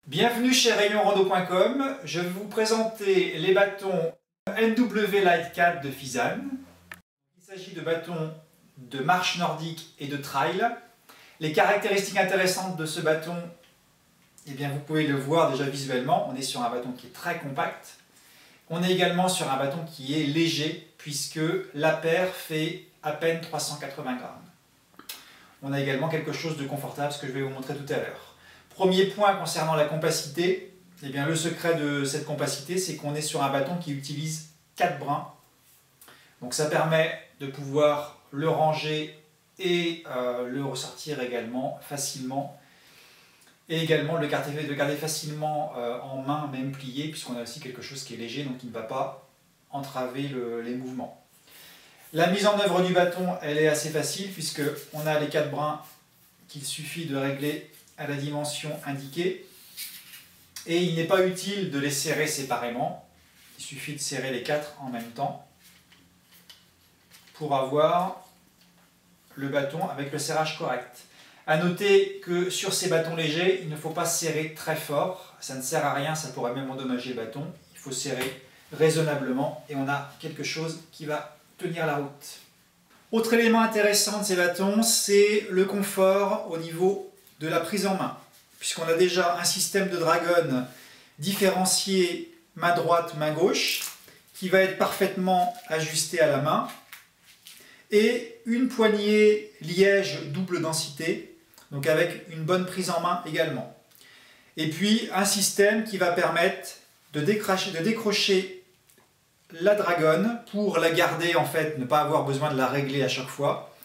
Bienvenue chez rayonrando.com. Je vais vous présenter les bâtons NW Light 4 de Fisan. Il s'agit de bâtons de marche nordique et de trail. Les caractéristiques intéressantes de ce bâton, eh bien, vous pouvez le voir déjà visuellement. On est sur un bâton qui est très compact. On est également sur un bâton qui est léger puisque la paire fait à peine 380 grammes. On a également quelque chose de confortable, ce que je vais vous montrer tout à l'heure. Premier point concernant la compacité, eh bien, le secret de cette compacité, c'est qu'on est sur un bâton qui utilise 4 brins. Donc ça permet de pouvoir le ranger et le ressortir également facilement. Et également de le garder facilement en main, même plié, puisqu'on a aussi quelque chose qui est léger, donc qui ne va pas entraver les mouvements. La mise en œuvre du bâton, elle est assez facile, puisqu'on a les 4 brins qu'il suffit de régler à la dimension indiquée. Et il n'est pas utile de les serrer séparément. Il suffit de serrer les 4 en même temps pour avoir le bâton avec le serrage correct. A noter que sur ces bâtons légers, il ne faut pas serrer très fort. Ça ne sert à rien, ça pourrait même endommager le bâton. Il faut serrer raisonnablement et on a quelque chose qui va tenir la route. Autre élément intéressant de ces bâtons, c'est le confort au niveau de la prise en main, puisqu'on a déjà un système de dragon différencié main droite, main gauche, qui va être parfaitement ajusté à la main, et une poignée liège double densité, donc avec une bonne prise en main également. Et puis un système qui va permettre de décrocher la dragonne pour la garder, en fait, ne pas avoir besoin de la régler à chaque fois.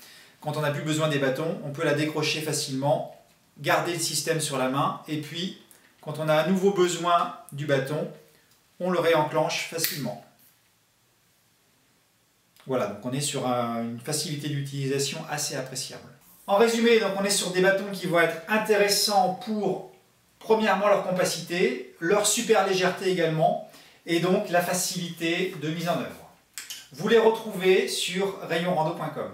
Quand on n'a plus besoin des bâtons, on peut la décrocher facilement, garder le système sur la main, et puis quand on a à nouveau besoin du bâton, on le réenclenche facilement. Voilà, donc on est sur une facilité d'utilisation assez appréciable. En résumé, donc on est sur des bâtons qui vont être intéressants pour, premièrement, leur compacité, leur super légèreté également, et donc la facilité de mise en œuvre. Vous les retrouvez sur rayonrando.com.